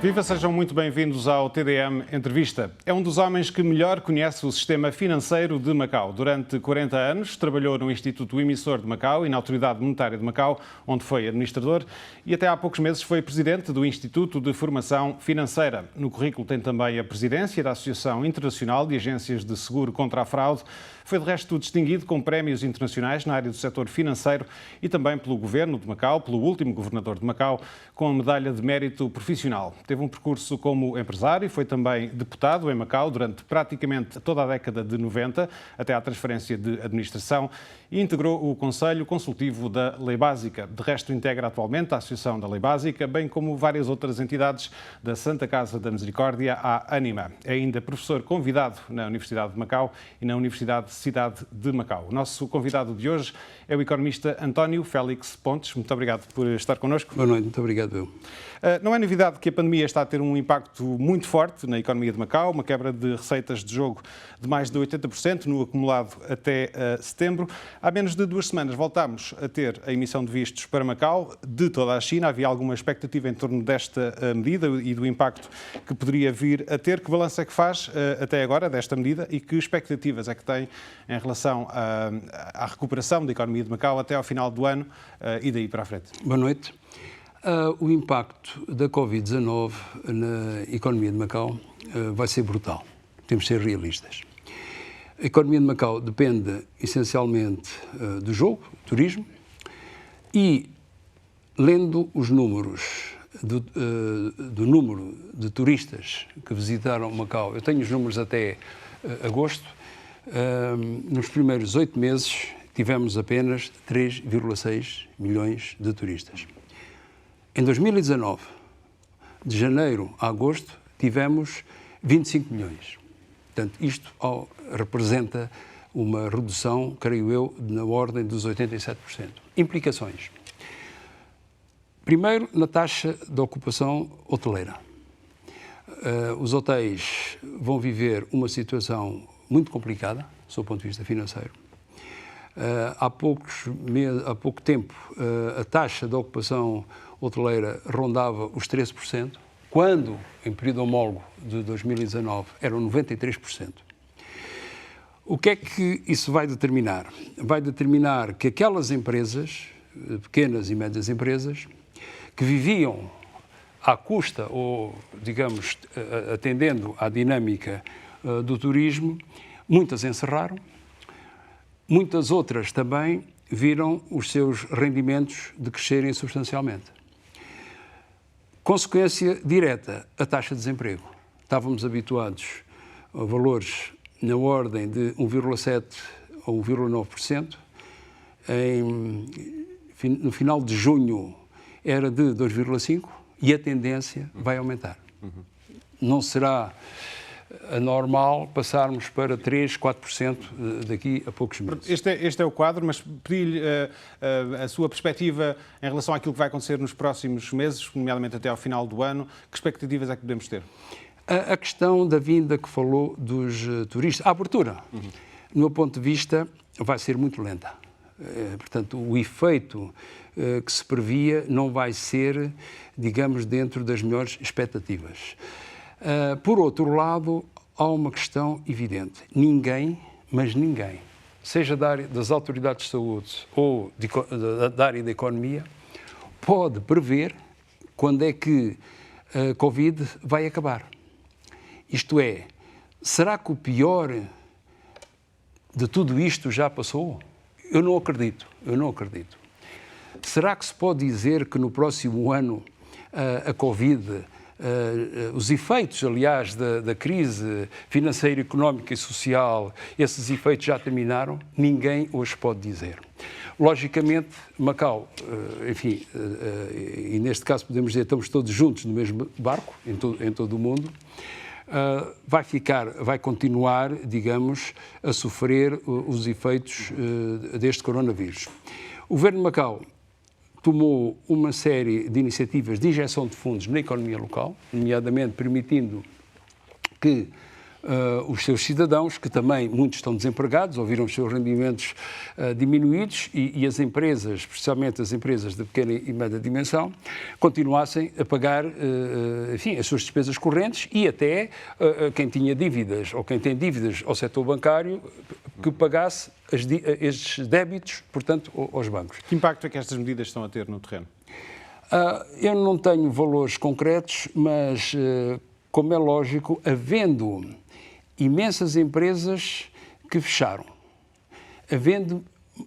Viva, sejam muito bem-vindos ao TDM Entrevista. É um dos homens que melhor conhece o sistema financeiro de Macau. Durante 40 anos trabalhou no Instituto Emissor de Macau e na Autoridade Monetária de Macau, onde foi administrador, e até há poucos meses foi presidente do Instituto de Formação Financeira. No currículo tem também a presidência da Associação Internacional de Agências de Seguro contra a Fraude. Foi, de resto, distinguido com prémios internacionais na área do setor financeiro e também pelo Governo de Macau, pelo último governador de Macau, com a Medalha de Mérito Profissional. Teve um percurso como empresário e foi também deputado em Macau durante praticamente toda a década de 90, até à transferência de administração, e integrou o Conselho Consultivo da Lei Básica. De resto, integra atualmente a Associação da Lei Básica, bem como várias outras entidades da Santa Casa da Misericórdia, à Ânima. É ainda professor convidado na Universidade de Macau e na Universidade Cidade de Macau. O nosso convidado de hoje é o economista António Félix Pontes. Muito obrigado por estar connosco. Boa noite, muito obrado eu. Não é novidade que a pandemia está a ter um impacto muito forte na economia de Macau, uma quebra de receitas de jogo de mais de 80% no acumulado até setembro. Há menos de 2 semanas voltámos a ter a emissão de vistos para Macau de toda a China. Havia alguma expectativa em torno desta medida e do impacto que poderia vir a ter. Que balanço é que faz até agora desta medida e que expectativas é que tem em relação à recuperação da economia de Macau até ao final do ano e daí para a frente? Boa noite. O impacto da Covid-19 na economia de Macau vai ser brutal. Temos de ser realistas. A economia de Macau depende essencialmente do jogo, turismo, e lendo os números do número de turistas que visitaram Macau, eu tenho os números até agosto, nos primeiros 8 meses tivemos apenas 3,6 milhões de turistas. Em 2019, de janeiro a agosto, tivemos 25 milhões. Portanto, isto representa uma redução, creio eu, na ordem dos 87%. Implicações. Primeiro, na taxa de ocupação hoteleira. Os hotéis vão viver uma situação muito complicada, sob o ponto de vista financeiro. Há pouco tempo, a taxa de ocupação hoteleira rondava os 13%, quando, em período homólogo de 2019, eram 93%. O que é que isso vai determinar? Vai determinar que aquelas empresas, pequenas e médias empresas, que viviam à custa ou, digamos, atendendo à dinâmica do turismo, muitas encerraram, muitas outras também viram os seus rendimentos decrescerem substancialmente. Consequência direta, a taxa de desemprego. Estávamos habituados a valores na ordem de 1,7% a 1,9%. No final de junho era de 2,5% e a tendência vai aumentar. Não será anormal passarmos para 3%, 4% daqui a poucos meses. Este é o quadro, mas pedi-lhe a sua perspectiva em relação àquilo que vai acontecer nos próximos meses, nomeadamente até ao final do ano. Que expectativas é que podemos ter? A questão da vinda que falou dos turistas, a abertura, do meu ponto de vista, vai ser muito lenta. Portanto, o efeito que se previa não vai ser, digamos, dentro das melhores expectativas. Por outro lado, há uma questão evidente. Ninguém, mas ninguém, seja da área das autoridades de saúde ou da área da economia, pode prever quando é que a Covid vai acabar. Isto é, será que o pior de tudo isto já passou? Eu não acredito. Será que se pode dizer que no próximo ano a Covid, os efeitos, aliás, da crise financeira, económica e social, esses efeitos já terminaram? Ninguém hoje pode dizer. Logicamente, Macau, enfim, e neste caso podemos dizer estamos todos juntos no mesmo barco, em todo o mundo, vai continuar, digamos, a sofrer os efeitos deste coronavírus. O Governo de Macau tomou uma série de iniciativas de injeção de fundos na economia local, nomeadamente permitindo que os seus cidadãos, que também muitos estão desempregados, ou viram os seus rendimentos diminuídos, e as empresas, especialmente as empresas de pequena e média dimensão, continuassem a pagar, enfim, as suas despesas correntes, e até quem tinha dívidas, ou quem tem dívidas ao setor bancário, que pagasse estes débitos, portanto, aos bancos. Que impacto é que estas medidas estão a ter no terreno? Eu não tenho valores concretos, mas, como é lógico, havendo imensas empresas que fecharam, havendo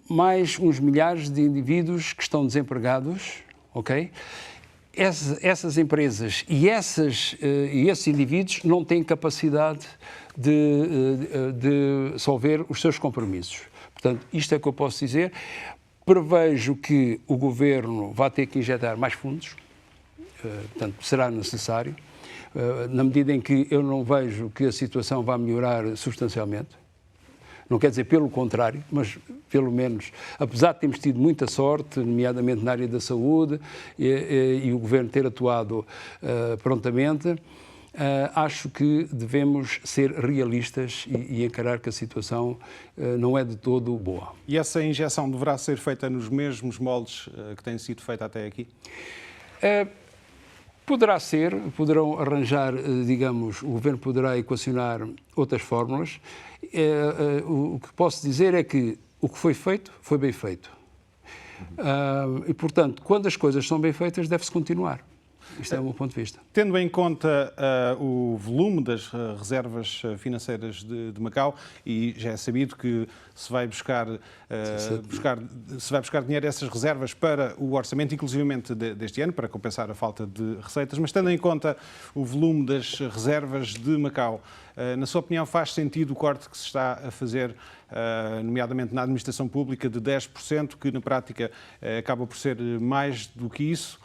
mais uns milhares de indivíduos que estão desempregados, ok? Essas empresas e esses indivíduos não têm capacidade de solver os seus compromissos. Portanto, isto é o que eu posso dizer. Prevejo que o Governo vai ter que injetar mais fundos, portanto, será necessário, na medida em que eu não vejo que a situação vá melhorar substancialmente. Não quer dizer pelo contrário, mas pelo menos, apesar de termos tido muita sorte, nomeadamente na área da saúde, e o Governo ter atuado prontamente, acho que devemos ser realistas e encarar que a situação não é de todo boa. E essa injeção deverá ser feita nos mesmos moldes que tem sido feita até aqui? Poderá ser, poderão arranjar, digamos, o Governo poderá equacionar outras fórmulas. O que posso dizer é que o que foi feito, foi bem feito. E, portanto, quando as coisas são bem feitas, deve-se continuar. Isto é o meu ponto de vista. Tendo em conta o volume das reservas financeiras de Macau, e já é sabido que se vai buscar dinheiro dessas reservas para o orçamento, inclusivamente deste ano, para compensar a falta de receitas, mas tendo em conta o volume das reservas de Macau, na sua opinião, faz sentido o corte que se está a fazer, nomeadamente na administração pública, de 10%, que na prática acaba por ser mais do que isso?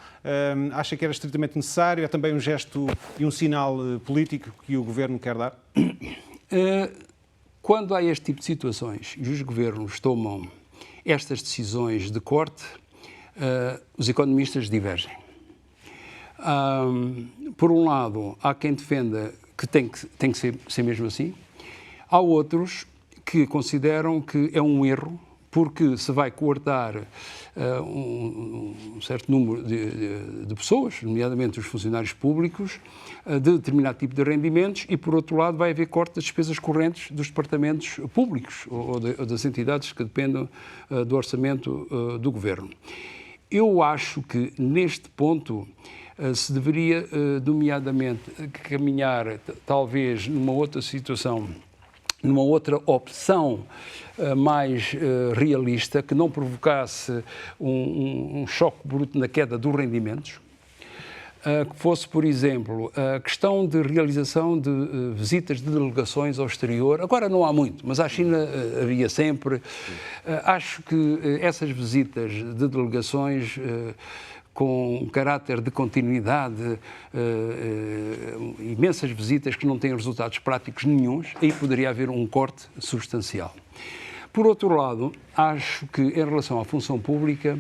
Acha que era estritamente necessário? É também um gesto e um sinal político que o Governo quer dar? Quando há este tipo de situações e os governos tomam estas decisões de corte, os economistas divergem. Por um lado, há quem defenda que tem que ser mesmo assim. Há outros que consideram que é um erro, porque se vai coartar um certo número de pessoas, nomeadamente os funcionários públicos, de determinado tipo de rendimentos, e, por outro lado, vai haver corte das despesas correntes dos departamentos públicos ou das entidades que dependem do orçamento do Governo. Eu acho que, neste ponto, se deveria, nomeadamente, caminhar, talvez, numa outra situação, numa outra opção mais realista, que não provocasse um choque bruto na queda dos rendimentos, que fosse, por exemplo, a questão de realização de visitas de delegações ao exterior. Agora não há muito, mas à China havia sempre. Acho que essas visitas de delegações com caráter de continuidade, imensas visitas que não têm resultados práticos nenhuns, aí poderia haver um corte substancial. Por outro lado, acho que em relação à função pública,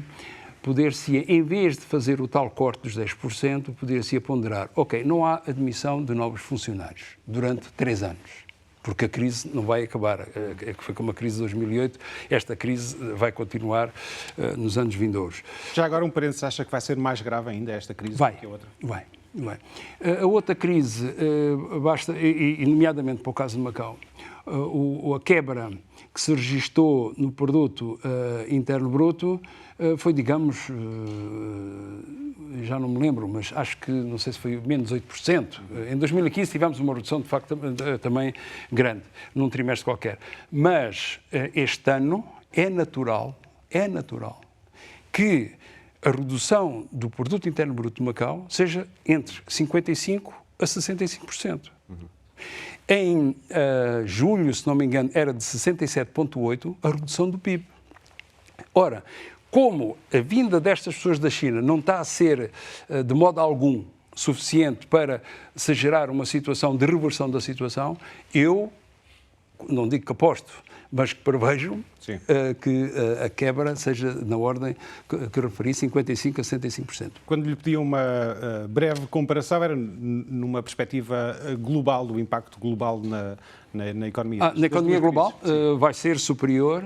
poder-se, em vez de fazer o tal corte dos 10%, poder-se ponderar, ok, não há admissão de novos funcionários durante 3 anos. Porque a crise não vai acabar, foi como a crise de 2008, esta crise vai continuar nos anos vindouros. Já agora um parênteses, acha que vai ser mais grave ainda esta crise do que a outra? Vai. A outra crise, basta, e nomeadamente para o caso de Macau, a quebra que se registou no produto interno bruto foi, digamos, já não me lembro, mas acho que, não sei se foi menos 8%. Em 2015 tivemos uma redução, de facto, também grande, num trimestre qualquer. Mas este ano é natural que a redução do produto interno bruto de Macau seja entre 55% a 65%. Em julho, se não me engano, era de 67,8% a redução do PIB. Ora, como a vinda destas pessoas da China não está a ser, de modo algum, suficiente para se gerar uma situação de reversão da situação, eu não digo que aposto, mas que prevejo que a quebra seja na ordem que referi, 55% a 65%. Quando lhe pedi uma breve comparação, era numa perspectiva global, do impacto global na economia. Na economia global vai ser superior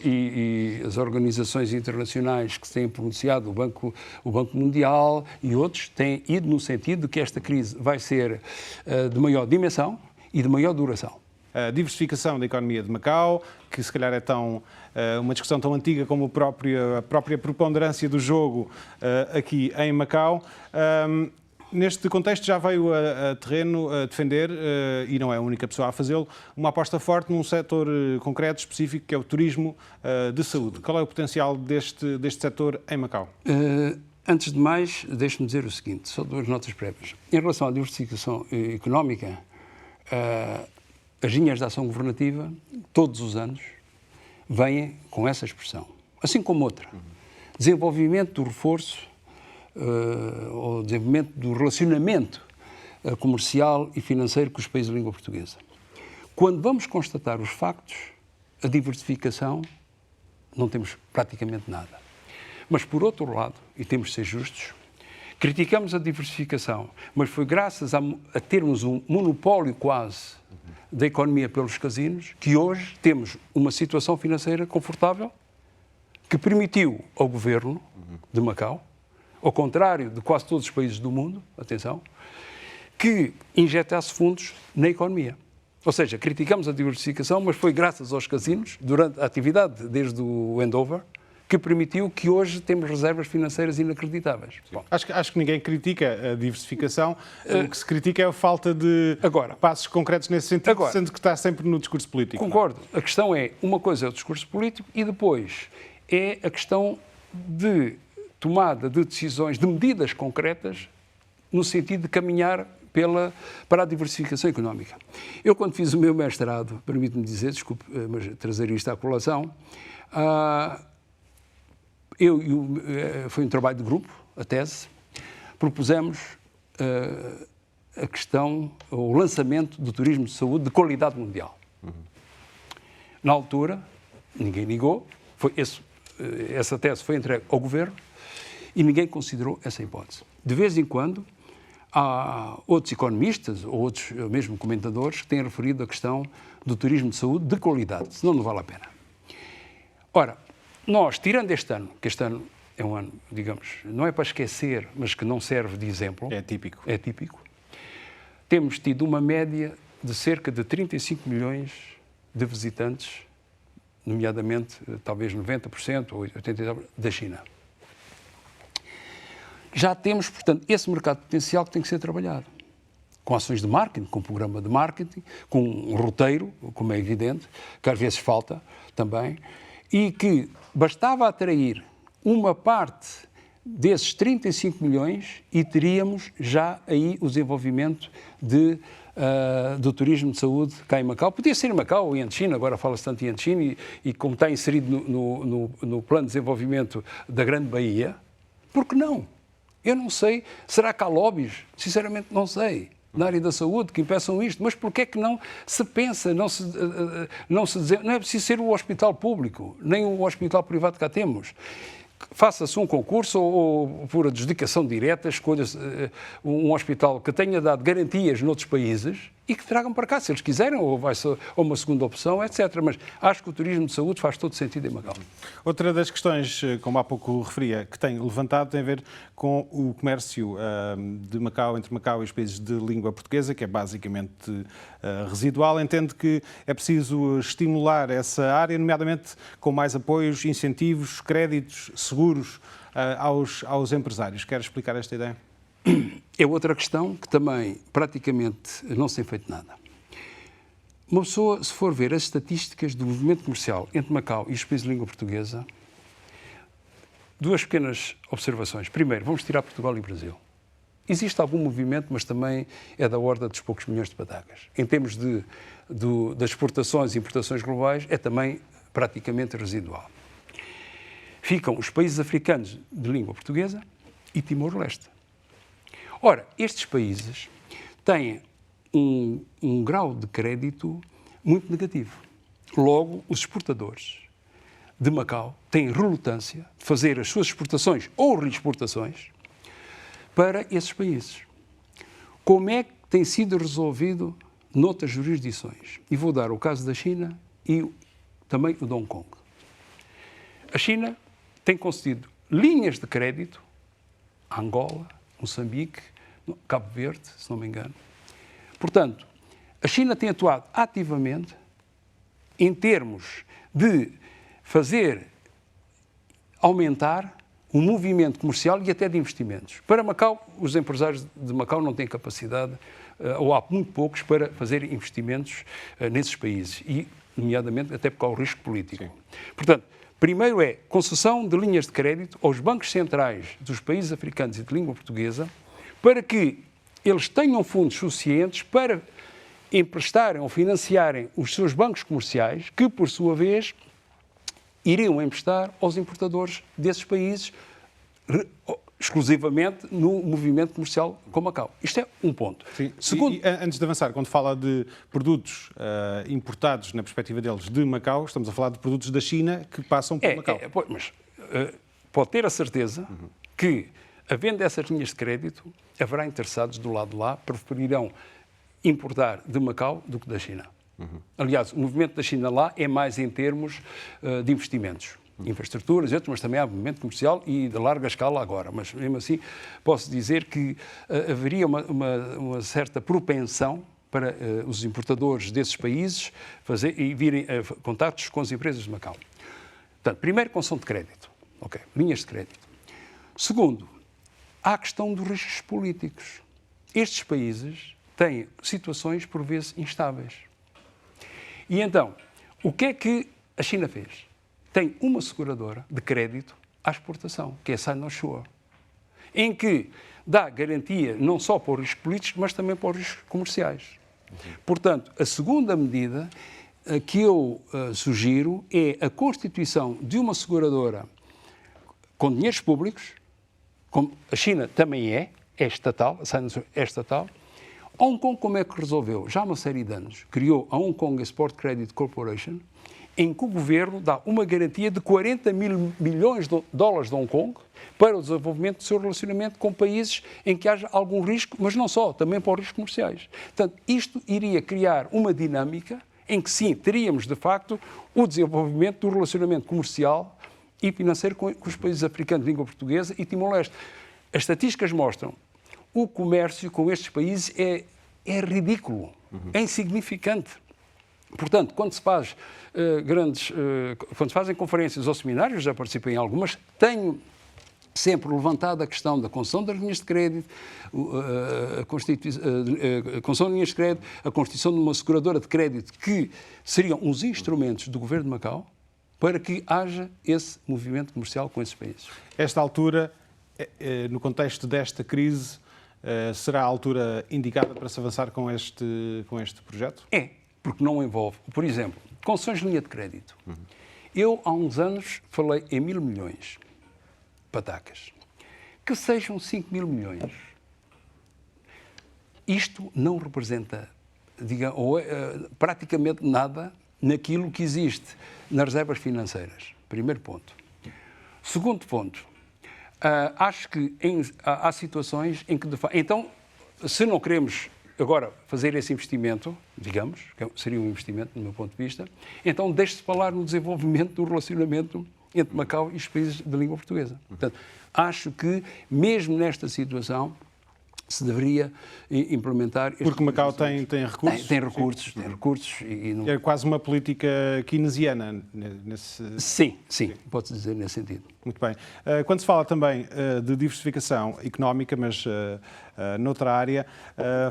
e as organizações internacionais que se têm pronunciado, o Banco Mundial e outros, têm ido no sentido de que esta crise vai ser de maior dimensão e de maior duração. A diversificação da economia de Macau, que se calhar é uma discussão tão antiga como a própria preponderância do jogo aqui em Macau. Neste contexto já veio a terreno a defender, e não é a única pessoa a fazê-lo, uma aposta forte num setor concreto, específico, que é o turismo de saúde. Qual é o potencial deste setor em Macau? Antes de mais, deixe-me dizer o seguinte, só 2 notas prévias. Em relação à diversificação económica, as linhas de ação governativa, todos os anos, vêm com essa expressão. Assim como outra. Desenvolvimento do reforço, ou desenvolvimento do relacionamento comercial e financeiro com os países de língua portuguesa. Quando vamos constatar os factos, a diversificação, não temos praticamente nada. Mas, por outro lado, e temos de ser justos, criticamos a diversificação, mas foi graças a termos um monopólio quase da economia pelos casinos que hoje temos uma situação financeira confortável que permitiu ao governo de Macau, ao contrário de quase todos os países do mundo, atenção, que injetasse fundos na economia. Ou seja, criticamos a diversificação, mas foi graças aos casinos, durante a atividade desde o handover, que permitiu que hoje temos reservas financeiras inacreditáveis. Bom, acho que ninguém critica a diversificação. O que se critica é a falta de passos concretos nesse sentido, sendo que está sempre no discurso político. Concordo. A questão é, uma coisa é o discurso político e depois é a questão de tomada de decisões, de medidas concretas, no sentido de caminhar para a diversificação económica. Eu, quando fiz o meu mestrado, permite-me dizer, desculpe, mas trazer isto à colação, foi um trabalho de grupo, a tese, propusemos a questão, o lançamento do turismo de saúde de qualidade mundial. Na altura, ninguém ligou, essa tese foi entregue ao governo e ninguém considerou essa hipótese. De vez em quando, há outros economistas ou outros mesmo comentadores que têm referido a questão do turismo de saúde de qualidade, senão não vale a pena. Ora, nós, tirando este ano, que este ano é um ano, digamos, não é para esquecer, mas que não serve de exemplo. É típico. É típico. Temos tido uma média de cerca de 35 milhões de visitantes, nomeadamente, talvez 90% ou 80% da China. Já temos, portanto, esse mercado potencial que tem que ser trabalhado. Com ações de marketing, com um programa de marketing, com um roteiro, como é evidente, que às vezes falta também, e que bastava atrair uma parte desses 35 milhões e teríamos já aí o desenvolvimento do turismo de saúde cá em Macau. Podia ser em Macau ou em China, agora fala-se tanto em China, e como está inserido no plano de desenvolvimento da Grande Baía, por que não? Eu não sei, será que há lobbies? Sinceramente não sei, na área da saúde, que impeçam isto, mas porquê é que não se pensa, não é preciso ser o hospital público, nem o hospital privado que cá temos. Faça-se um concurso ou por adjudicação direta, escolha-se um hospital que tenha dado garantias noutros países e que tragam para cá, se eles quiserem, ou uma segunda opção, etc. Mas acho que o turismo de saúde faz todo sentido em Macau. Outra das questões, como há pouco referia, que tem levantado, tem a ver com o comércio de Macau, entre Macau e os países de língua portuguesa, que é basicamente residual. Entende que é preciso estimular essa área, nomeadamente com mais apoios, incentivos, créditos, seguros aos empresários. Quer explicar esta ideia? É outra questão que também praticamente não se tem feito nada. Uma pessoa, se for ver as estatísticas do movimento comercial entre Macau e os países de língua portuguesa, 2 pequenas observações. Primeiro, vamos tirar Portugal e Brasil. Existe algum movimento, mas também é da ordem dos poucos milhões de patagas. Em termos das exportações e importações globais, é também praticamente residual. Ficam os países africanos de língua portuguesa e Timor-Leste. Ora, estes países têm um grau de crédito muito negativo. Logo, os exportadores de Macau têm relutância de fazer as suas exportações ou reexportações para esses países. Como é que tem sido resolvido noutras jurisdições? E vou dar o caso da China e também o de Hong Kong. A China tem concedido linhas de crédito a Angola, Moçambique, Cabo Verde, se não me engano. Portanto, a China tem atuado ativamente em termos de fazer aumentar o movimento comercial e até de investimentos. Para Macau, os empresários de Macau não têm capacidade, ou há muito poucos, para fazer investimentos nesses países, e, nomeadamente, até por causa do risco político. Sim. Portanto, primeiro é concessão de linhas de crédito aos bancos centrais dos países africanos e de língua portuguesa, para que eles tenham fundos suficientes para emprestarem ou financiarem os seus bancos comerciais, que, por sua vez, iriam emprestar aos importadores desses países exclusivamente no movimento comercial com Macau. Isto é um ponto. Sim. Segundo... E, antes de avançar, quando fala de produtos importados, na perspectiva deles, de Macau, estamos a falar de produtos da China que passam por Macau. Mas pode ter a certeza que, havendo essas linhas de crédito, haverá interessados do lado de lá, preferirão importar de Macau do que da China. Aliás, o movimento da China lá é mais em termos de investimentos, infraestruturas, mas também há movimento comercial e de larga escala agora. Mas, mesmo assim, posso dizer que haveria uma certa propensão para os importadores desses países virem a contactos com as empresas de Macau. Portanto, primeiro, concessão de crédito. Ok, linhas de crédito. Segundo, há a questão dos riscos políticos. Estes países têm situações, por vezes, instáveis. E então, o que é que a China fez? Tem uma seguradora de crédito à exportação, que é a Sinosure, em que dá garantia não só para os riscos políticos, mas também para os riscos comerciais. Portanto, a segunda medida que eu sugiro é a constituição de uma seguradora com dinheiros públicos, como a China também é estatal, a Sinosure é estatal. Hong Kong, como é que resolveu? Já há uma série de anos, criou a Hong Kong Export Credit Corporation, em que o governo dá uma garantia de 40 mil milhões de dólares de Hong Kong para o desenvolvimento do seu relacionamento com países em que haja algum risco, mas não só, também para os riscos comerciais. Portanto, isto iria criar uma dinâmica em que, sim, teríamos, de facto, o desenvolvimento do relacionamento comercial e financeiro com os países africanos de língua portuguesa e Timor-Leste. As estatísticas mostram o comércio com estes países é ridículo, é insignificante. Portanto, quando se faz quando se fazem conferências ou seminários, já participei em algumas, tenho sempre levantado a questão da concessão das linhas de crédito, a concessão de linhas de crédito, a constituição de uma seguradora de crédito, que seriam os instrumentos do governo de Macau para que haja esse movimento comercial com esses países. Esta altura, no contexto desta crise, será a altura indicada para se avançar com este projeto? É, porque não envolve, por exemplo, concessões de linha de crédito. Eu, há uns anos, falei em 1.000 milhões, patacas, que sejam 5 mil milhões. Isto não representa, praticamente nada naquilo que existe nas reservas financeiras. Primeiro ponto. Segundo ponto. Acho que há situações em que, então, se não queremos agora fazer esse investimento, digamos, que seria um investimento, do meu ponto de vista, então deixe-se falar no desenvolvimento do relacionamento entre Macau e os países de língua portuguesa. Portanto, acho que, mesmo nesta situação, se deveria implementar... Porque Macau tem recursos? Tem recursos. Não... É quase uma política keynesiana nesse... Sim, pode-se dizer nesse sentido. Muito bem. Quando se fala também de diversificação económica, mas noutra área,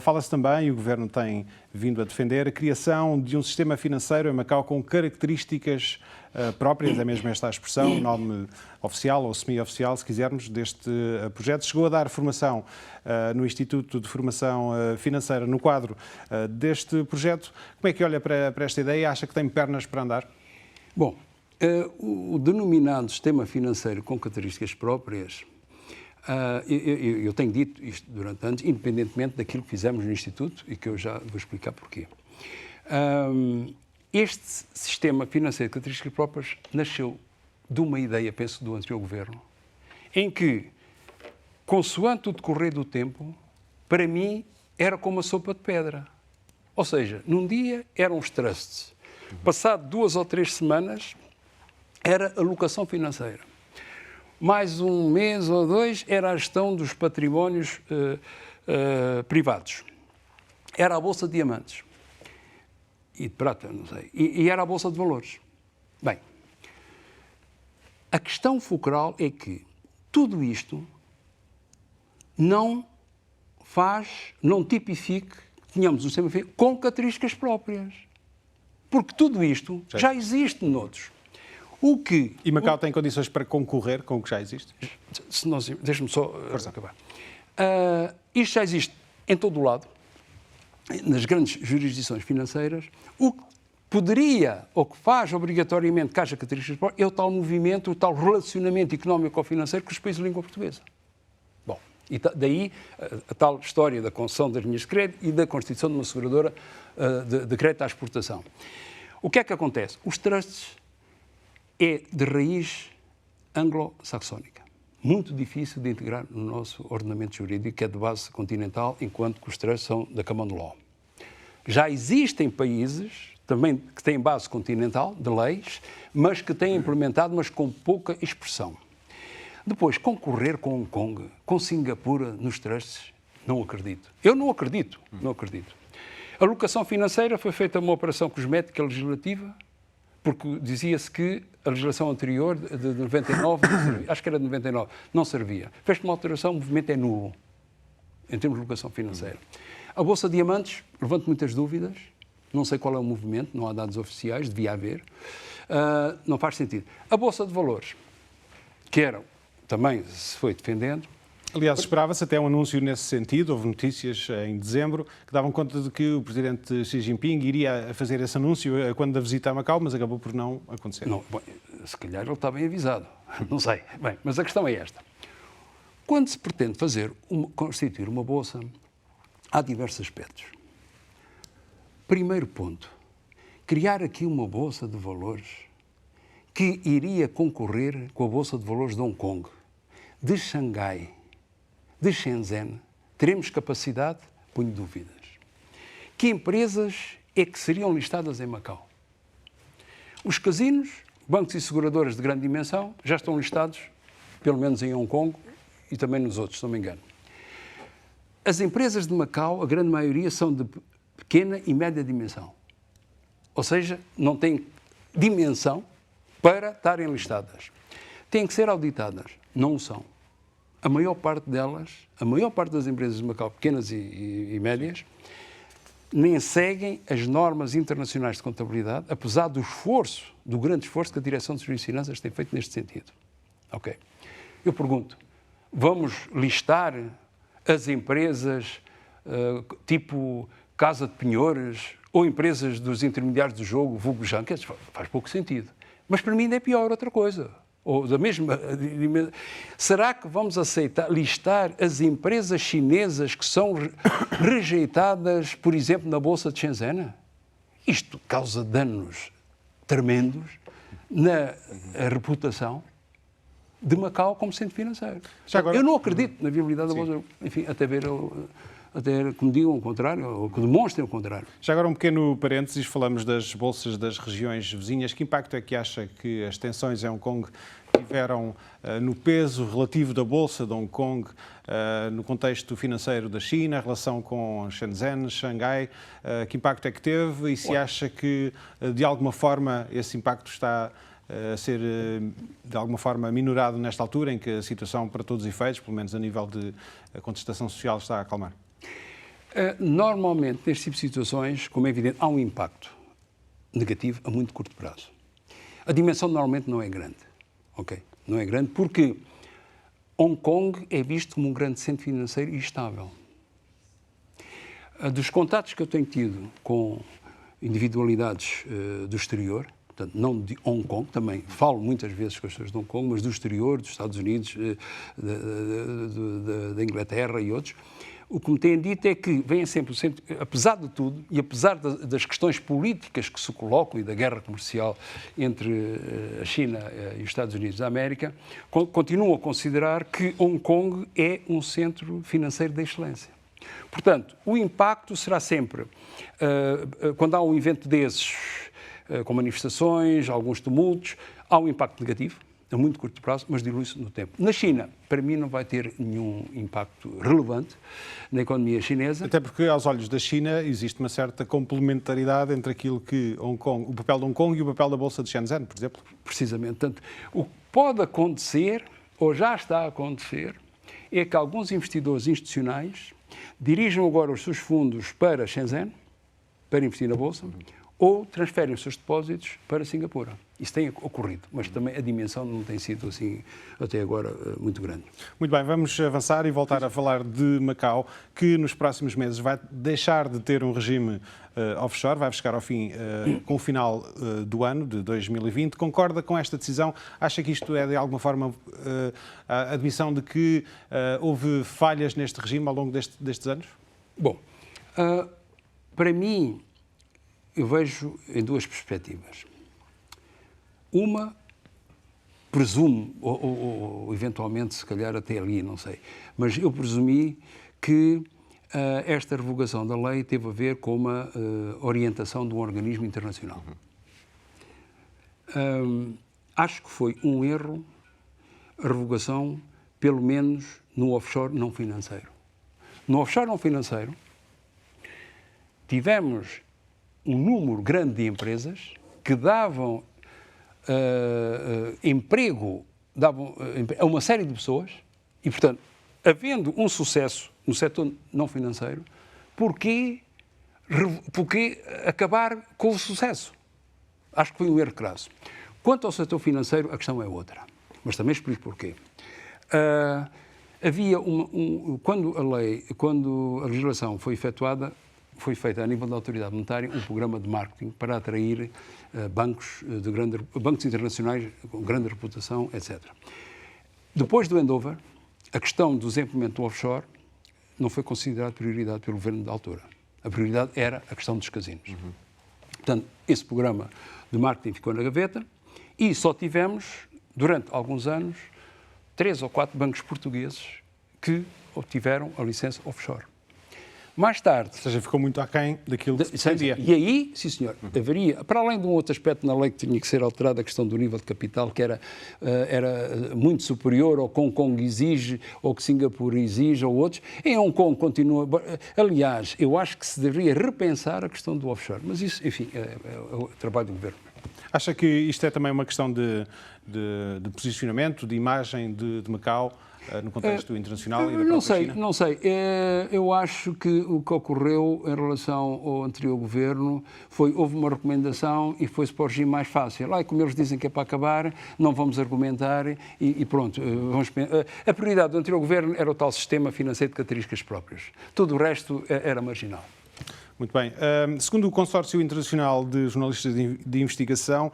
fala-se também, e o Governo tem vindo a defender, a criação de um sistema financeiro em Macau com características próprias, é mesmo esta a expressão, nome oficial ou semi-oficial, se quisermos, deste projeto. Chegou a dar formação no Instituto de Formação Financeira no quadro deste projeto. Como é que olha para esta ideia? Acha que tem pernas para andar? Bom, o denominado sistema financeiro com características próprias, eu tenho dito isto durante anos, independentemente daquilo que fizemos no Instituto, e que eu já vou explicar porquê. Este sistema financeiro de características próprias nasceu de uma ideia, penso, do anterior governo, em que, consoante o decorrer do tempo, para mim, era como uma sopa de pedra. Ou seja, num dia eram os trusts. Passado 2 ou 3 semanas, era a alocação financeira. Mais um mês ou 2 era a gestão dos patrimónios privados. Era a Bolsa de Diamantes. E de prata, não sei. E era a Bolsa de Valores. Bem, a questão fulcral é que tudo isto não tipifique que tenhamos um sistema financeiro com características próprias. Porque tudo isto já existe noutros. E Macau tem condições para concorrer com o que já existe? Deixa-me só acabar. Isto já existe em todo o lado, nas grandes jurisdições financeiras. O que poderia, ou que faz obrigatoriamente que haja características próprias, é o tal movimento, o tal relacionamento económico-financeiro com os países de língua portuguesa. Bom, e daí a tal história da concessão das linhas de crédito e da constituição de uma seguradora de crédito à exportação. O que é que acontece? Os trusts é de raiz anglo-saxónica. Muito difícil de integrar no nosso ordenamento jurídico, que é de base continental, enquanto que os trusts são da Common Law. Já existem países também que têm base continental, de leis, mas que têm implementado, mas com pouca expressão. Depois, concorrer com Hong Kong, com Singapura nos trusts, não acredito. Eu não acredito, não acredito. A alocação financeira foi feita uma operação cosmética legislativa, porque dizia-se que a legislação anterior, de 99, acho que era de 99, não servia. Fez-se uma alteração, o movimento é nulo, em termos de alocação financeira. A Bolsa de Diamantes, levanto muitas dúvidas, não sei qual é o movimento, não há dados oficiais, devia haver, não faz sentido. A Bolsa de Valores, que era, também se foi defendendo. Aliás, esperava-se até um anúncio nesse sentido. Houve notícias em dezembro que davam conta de que o presidente Xi Jinping iria fazer esse anúncio quando da visita a Macau, mas acabou por não acontecer. Não, bom, se calhar ele está bem avisado, não sei. Bem, mas a questão é esta. Quando se pretende constituir uma bolsa, há diversos aspectos. Primeiro ponto, criar aqui uma bolsa de valores que iria concorrer com a Bolsa de Valores de Hong Kong, de Xangai, de Shenzhen, teremos capacidade? Ponho dúvidas. Que empresas é que seriam listadas em Macau? Os casinos, bancos e seguradoras de grande dimensão já estão listados, pelo menos em Hong Kong e também nos outros, se não me engano. As empresas de Macau, a grande maioria, são de pequena e média dimensão. Ou seja, não têm dimensão para estarem listadas. Têm que ser auditadas. Não são. A maior parte delas, a maior parte das empresas de Macau, pequenas e médias, nem seguem as normas internacionais de contabilidade, apesar do esforço, do grande esforço que a Direção de Serviços e Finanças tem feito neste sentido. Ok. Eu pergunto, vamos listar as empresas tipo Casa de Penhores ou empresas dos intermediários do jogo, vulgo Junket? Faz pouco sentido. Mas para mim ainda é pior outra coisa. Ou da mesma. Será que vamos aceitar, listar as empresas chinesas que são rejeitadas, por exemplo, na Bolsa de Shenzhen? Isto causa danos tremendos na reputação de Macau como centro financeiro. Agora, eu não acredito na viabilidade da Bolsa, enfim, até que me digam o contrário, ou que demonstrem o contrário. Já agora um pequeno parênteses, falamos das bolsas das regiões vizinhas. Que impacto é que acha que as tensões em Hong Kong tiveram no peso relativo da bolsa de Hong Kong, no contexto financeiro da China, a relação com Shenzhen, Xangai? Que impacto é que teve e se acha que, de alguma forma, esse impacto está a ser, de alguma forma, minorado nesta altura, em que a situação, para todos os efeitos, pelo menos a nível de contestação social, está a acalmar? Normalmente, neste tipo de situações, como é evidente, há um impacto negativo a muito curto prazo. A dimensão normalmente não é grande, ok? Não é grande porque Hong Kong é visto como um grande centro financeiro e estável. Dos contatos que eu tenho tido com individualidades do exterior, portanto, não de Hong Kong, também falo muitas vezes com as pessoas de Hong Kong, mas do exterior, dos Estados Unidos, da Inglaterra e outros, o que me têm dito é que vêm sempre, apesar de tudo, e apesar das questões políticas que se colocam e da guerra comercial entre a China e os Estados Unidos da América, continuam a considerar que Hong Kong é um centro financeiro de excelência. Portanto, o impacto será sempre, quando há um evento desses, com manifestações, alguns tumultos, há um impacto negativo, a muito curto prazo, mas dilui-se no tempo. Na China, para mim, não vai ter nenhum impacto relevante na economia chinesa. Até porque, aos olhos da China, existe uma certa complementaridade entre aquilo que o papel de Hong Kong e o papel da Bolsa de Shenzhen, por exemplo. Precisamente. Portanto, o que pode acontecer, ou já está a acontecer, é que alguns investidores institucionais dirijam agora os seus fundos para Shenzhen, para investir na Bolsa, ou transferem os seus depósitos para Singapura. Isso tem ocorrido, mas também a dimensão não tem sido assim, até agora, muito grande. Muito bem, vamos avançar e voltar a falar de Macau, que nos próximos meses vai deixar de ter um regime offshore, vai chegar ao fim com o final do ano, de 2020. Concorda com esta decisão? Acha que isto é, de alguma forma, a admissão de que houve falhas neste regime ao longo destes anos? Bom, para mim, eu vejo em duas perspectivas. Uma, presumo, ou eventualmente, se calhar até ali, não sei, mas eu presumi que esta revogação da lei teve a ver com uma orientação de um organismo internacional. Acho que foi um erro a revogação, pelo menos no offshore não financeiro. No offshore não financeiro, tivemos um número grande de empresas que davam emprego a uma série de pessoas e, portanto, havendo um sucesso no setor não financeiro, porquê acabar com o sucesso? Acho que foi um erro crasso. Quanto ao setor financeiro, a questão é outra, mas também explico porquê. Havia quando a legislação foi efetuada, foi feita a nível da autoridade monetária um programa de marketing para atrair bancos internacionais com grande reputação, etc. Depois do handover, a questão do desenvolvimento do offshore não foi considerada prioridade pelo governo da altura. A prioridade era a questão dos casinos. Portanto, esse programa de marketing ficou na gaveta e só tivemos, durante alguns anos, 3 ou 4 bancos portugueses que obtiveram a licença offshore. Mais tarde... Ou seja, ficou muito aquém daquilo que se pretendia. E aí, sim senhor, haveria, para além de um outro aspecto na lei que tinha que ser alterado, a questão do nível de capital, que era muito superior ao que Hong Kong exige, ou que Singapura exige, ou outros. Em Hong Kong continua... Aliás, eu acho que se deveria repensar a questão do offshore, mas isso, enfim, é o trabalho do governo. Acha que isto é também uma questão de posicionamento, de imagem de Macau no contexto internacional e da própria China? Não sei. Eu acho que o que ocorreu em relação ao anterior governo houve uma recomendação e foi-se para o regime mais fácil. E como eles dizem que é para acabar, não vamos argumentar e pronto. A prioridade do anterior governo era o tal sistema financeiro de características próprias. Tudo o resto era marginal. Muito bem. Segundo o Consórcio Internacional de Jornalistas de Investigação,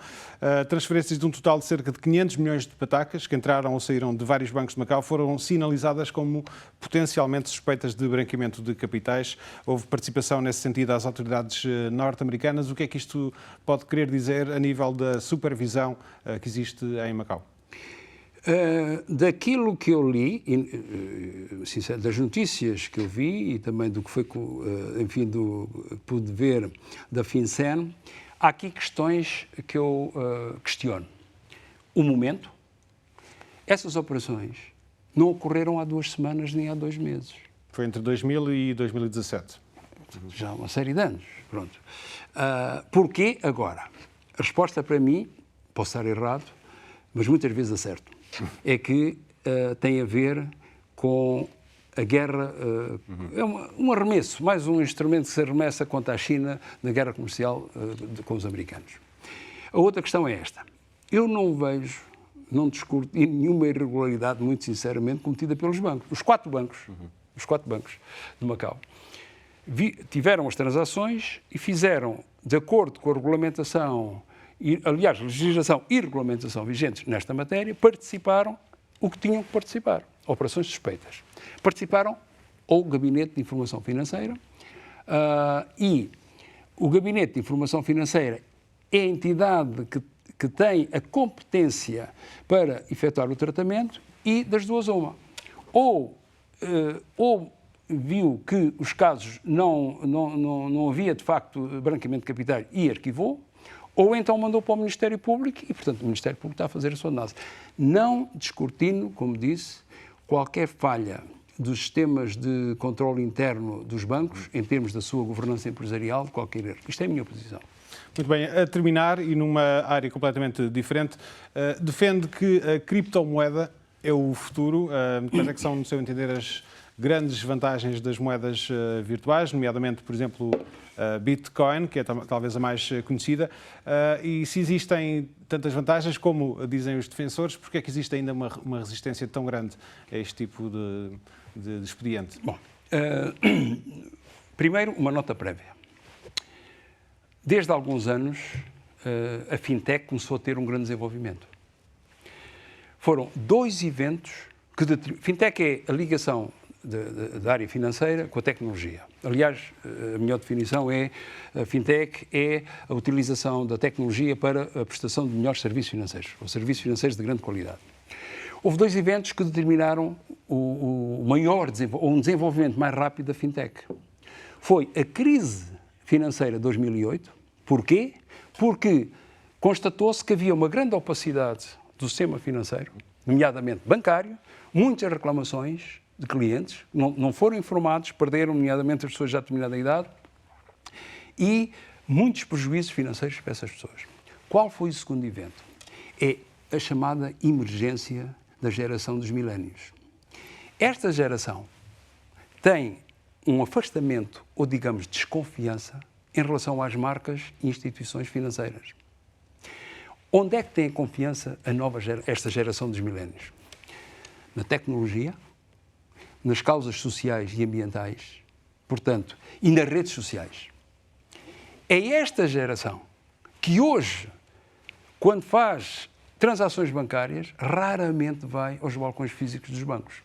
transferências de um total de cerca de 500 milhões de patacas que entraram ou saíram de vários bancos de Macau foram sinalizadas como potencialmente suspeitas de branqueamento de capitais. Houve participação nesse sentido às autoridades norte-americanas. O que é que isto pode querer dizer a nível da supervisão que existe em Macau? Daquilo que eu li, das notícias que eu vi e também do que foi, enfim, pude ver da FinCEN, há aqui questões que eu questiono. O momento, essas operações não ocorreram há 2 semanas nem há 2 meses. Foi entre 2000 e 2017. Já há uma série de anos. Pronto. Porquê agora? A resposta para mim, posso estar errado, mas muitas vezes acerto. É que tem a ver com a guerra, é um arremesso, mais um instrumento que se arremessa contra a China na guerra comercial com os americanos. A outra questão é esta. Eu não vejo, não discuto nenhuma irregularidade, muito sinceramente, cometida pelos bancos. Os 4 bancos de Macau tiveram as transações e fizeram, de acordo com a regulamentação, aliás, legislação e regulamentação vigentes nesta matéria, participaram o que tinham que participar. Operações suspeitas. Participaram ou Gabinete de Informação Financeira. E o Gabinete de Informação Financeira é a entidade que tem a competência para efetuar o tratamento e das duas uma. Ou viu que os casos não havia, de facto, branqueamento de capitais e arquivou, ou então mandou para o Ministério Público e, portanto, o Ministério Público está a fazer a sua análise. Não descortino, como disse, qualquer falha dos sistemas de controle interno dos bancos, em termos da sua governança empresarial, de qualquer erro. Isto é a minha posição. Muito bem, a terminar, e numa área completamente diferente, defende que a criptomoeda é o futuro. Quais é que são, no seu entender, as grandes vantagens das moedas virtuais, nomeadamente, por exemplo, Bitcoin, que é talvez a mais conhecida, e se existem tantas vantagens, como dizem os defensores, porque é que existe ainda uma resistência tão grande a este tipo de expediente? Bom, primeiro, uma nota prévia. Desde há alguns anos, a fintech começou a ter um grande desenvolvimento. Foram 2 eventos que... Fintech é a ligação da área financeira com a tecnologia. Aliás, a melhor definição é a fintech é a utilização da tecnologia para a prestação de melhores serviços financeiros, ou serviços financeiros de grande qualidade. Houve 2 eventos que determinaram um desenvolvimento mais rápido da fintech. Foi a crise financeira de 2008. Porquê? Porque constatou-se que havia uma grande opacidade do sistema financeiro, nomeadamente bancário, muitas reclamações de clientes, não foram informados, perderam, nomeadamente as pessoas já de determinada idade, e muitos prejuízos financeiros para essas pessoas. Qual foi o segundo evento? É a chamada emergência da geração dos milénios. Esta geração tem um afastamento, ou digamos, desconfiança, em relação às marcas e instituições financeiras. Onde é que tem a confiança esta geração dos milénios? Na tecnologia, nas causas sociais e ambientais, portanto, e nas redes sociais. É esta geração que hoje, quando faz transações bancárias, raramente vai aos balcões físicos dos bancos.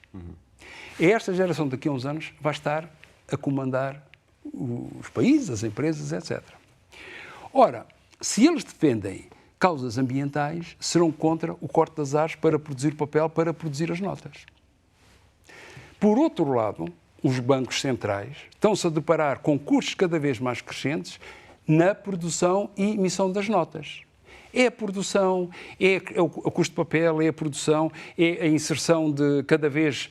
É esta geração daqui a uns anos vai estar a comandar os países, as empresas, etc. Ora, se eles defendem causas ambientais, serão contra o corte das árvores para produzir papel, para produzir as notas. Por outro lado, os bancos centrais estão-se a deparar com custos cada vez mais crescentes na produção e emissão das notas. É a produção, é o custo de papel, é a produção, é a inserção de cada vez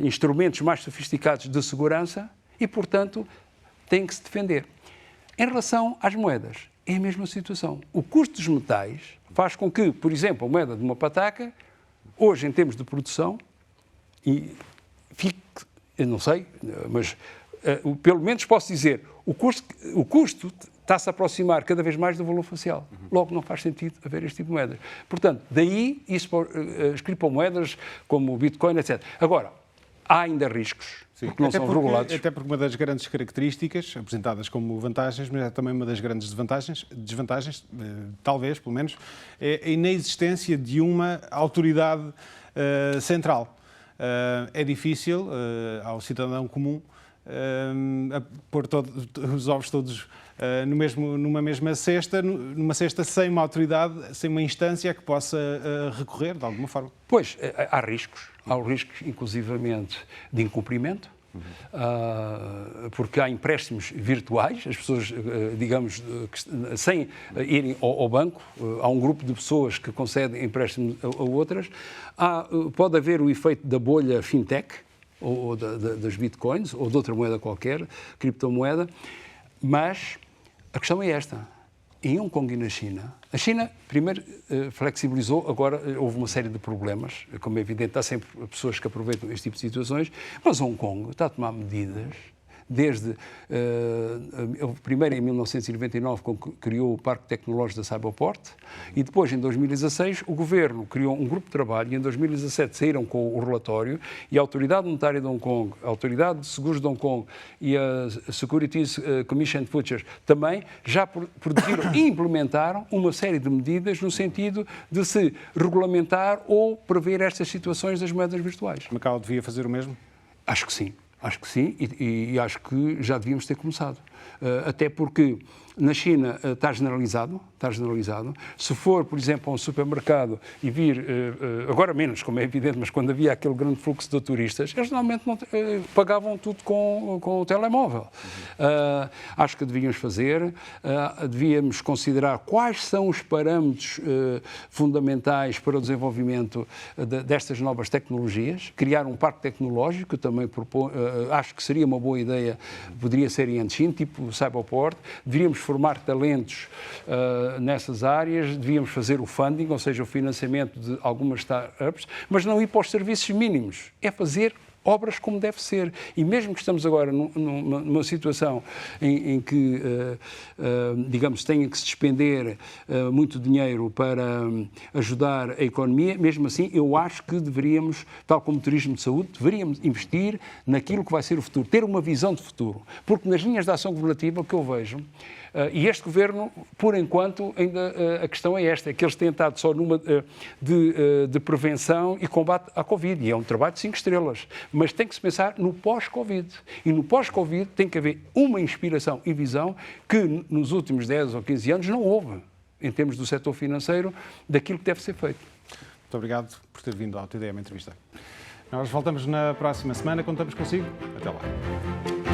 instrumentos mais sofisticados de segurança e, portanto, tem que se defender. Em relação às moedas, é a mesma situação. O custo dos metais faz com que, por exemplo, a moeda de uma pataca, hoje, em termos de produção, e fique, eu não sei, mas pelo menos posso dizer, o custo está-se a aproximar cada vez mais do valor facial. Logo, não faz sentido haver este tipo de moedas. Portanto, daí isso as criptomoedas, como o Bitcoin, etc. Agora, há ainda riscos, porque não são regulados. Até porque uma das grandes características, apresentadas como vantagens, mas é também uma das grandes desvantagens, talvez, pelo menos, é a inexistência de uma autoridade central. É difícil ao cidadão comum pôr os ovos todos numa mesma cesta, numa cesta sem uma autoridade, sem uma instância que possa recorrer de alguma forma. Pois, há riscos. Há os riscos, inclusivamente, de incumprimento, porque há empréstimos virtuais, as pessoas, digamos, sem irem ao banco, há um grupo de pessoas que concedem empréstimos a outras. Pode haver o efeito da bolha fintech, ou das bitcoins, ou de outra moeda qualquer, criptomoeda, mas a questão é esta. Em Hong Kong e na China, a China primeiro flexibilizou, agora houve uma série de problemas, como é evidente, há sempre pessoas que aproveitam este tipo de situações, mas Hong Kong está a tomar medidas desde, primeiro em 1999, quando criou o Parque Tecnológico da Cyberport, e depois, em 2016, o Governo criou um grupo de trabalho, e em 2017 saíram com o relatório, e a Autoridade Monetária de Hong Kong, a Autoridade de Seguros de Hong Kong e a Securities Commission Futures também já produziram e implementaram uma série de medidas no sentido de se regulamentar ou prever estas situações das moedas virtuais. Macau devia fazer o mesmo? Acho que sim e acho que já devíamos ter começado. Até porque na China está generalizado. Se for, por exemplo, a um supermercado e vir, agora menos, como é evidente, mas quando havia aquele grande fluxo de turistas, eles normalmente não, pagavam tudo com o telemóvel. Acho que devíamos fazer, devíamos considerar quais são os parâmetros fundamentais para o desenvolvimento destas novas tecnologias, criar um parque tecnológico, também acho que seria uma boa ideia, poderia ser em Antin, tipo Cyberport, deveríamos formar talentos nessas áreas, devíamos fazer o funding, ou seja, o financiamento de algumas startups, mas não ir para os serviços mínimos, é fazer obras como deve ser. E mesmo que estamos agora numa situação em que, digamos, tenha que se despender muito dinheiro para ajudar a economia, mesmo assim, eu acho que deveríamos, tal como o turismo de saúde, deveríamos investir naquilo que vai ser o futuro, ter uma visão de futuro. Porque nas linhas de ação governativa, o que eu vejo, e este governo, por enquanto, ainda a questão é esta, é que eles têm estado só numa de prevenção e combate à Covid, e é um trabalho de 5 estrelas, mas tem que se pensar no pós-Covid, e no pós-Covid tem que haver uma inspiração e visão que nos últimos 10 ou 15 anos não houve, em termos do setor financeiro, daquilo que deve ser feito. Muito obrigado por ter vindo ao TDM Entrevista. Nós voltamos na próxima semana, contamos consigo. Até lá.